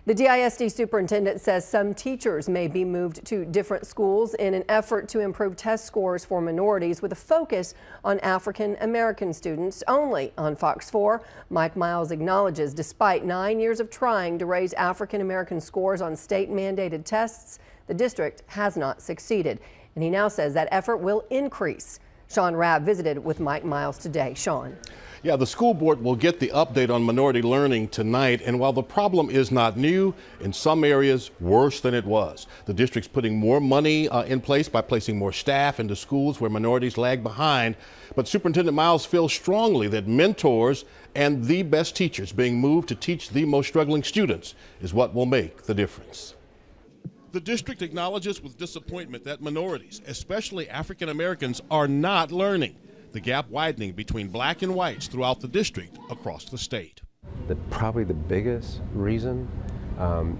The ISD superintendent says some teachers may be moved to different schools in an effort to improve test scores for minorities with a focus on African American students only. On Fox 4, Mike Miles acknowledges despite 9 years of trying to raise African American scores on state mandated tests, the district has not succeeded. And he now says that effort will increase. Sean Rabb visited with Mike Miles today. Sean. Yeah, the school board will get the update on minority learning tonight, and while the problem is not new, in some areas worse than it was. The district's putting more money in place by placing more staff into schools where minorities lag behind. But Superintendent Miles feels strongly that mentors and the best teachers being moved to teach the most struggling students is what will make the difference. The district acknowledges with disappointment that minorities, especially African Americans, are not learning. The gap widening between black and whites throughout the district across the state. Probably the biggest reason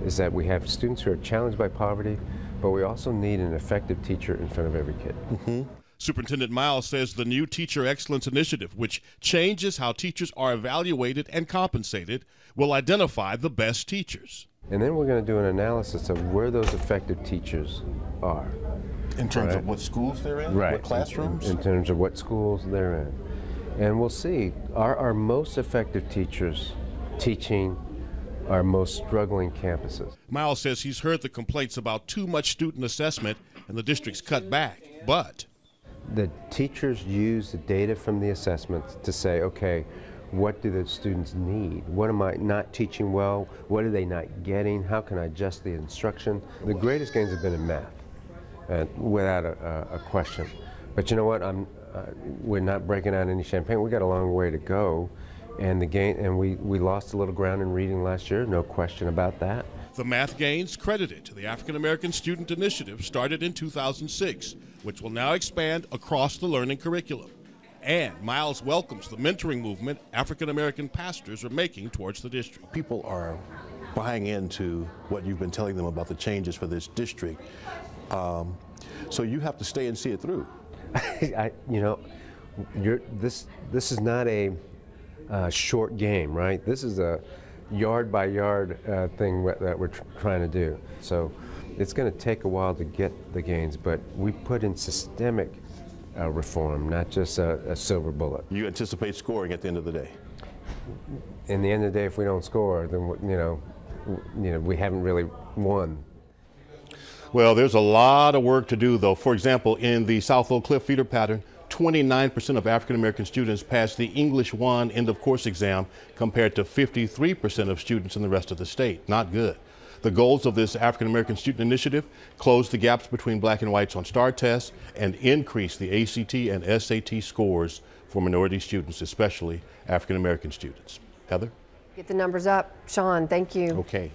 is that we have students who are challenged by poverty, but we also need an effective teacher in front of every kid. Superintendent Miles says the new Teacher Excellence Initiative, which changes how teachers are evaluated and compensated, will identify the best teachers. And then we're going to do an analysis of where those effective teachers are. In terms of what schools they're in? Right. What classrooms? In terms of what schools they're in. And we'll see, are our most effective teachers teaching our most struggling campuses? Miles says he's heard the complaints about too much student assessment and the district's cut back, but the teachers use the data from the assessments to say, okay, what do the students need? What am I not teaching well? What are they not getting? How can I adjust the instruction? The greatest gains have been in math. Without a question. But you know what? We're not breaking out any champagne. We got a long way to go, and we lost a little ground in reading last year. No question about that. The math gains credited to the African American Student Initiative started in 2006, which will now expand across the learning curriculum. And Miles welcomes the mentoring movement African American pastors are making towards the district. People are buying into what you've been telling them about the changes for this district. So you have to stay and see it through. You know, this is not a short game, right? This is a yard by yard thing that we're trying to do. So it's going to take a while to get the gains, but we put in systemic reform, not just a silver bullet. You anticipate scoring at the end of the day? In the end of the day, if we don't score, then we haven't really won. Well, there's a lot of work to do, though. For example, in the South Oak Cliff feeder pattern, 29% of African American students passed the English 1 end of course exam compared to 53% of students in the rest of the state. Not good. The goals of this African American Student Initiative: close the gaps between black and whites on STAR tests and increase the ACT and SAT scores for minority students, especially African American students. Heather? Get the numbers up. Sean, thank you. Okay.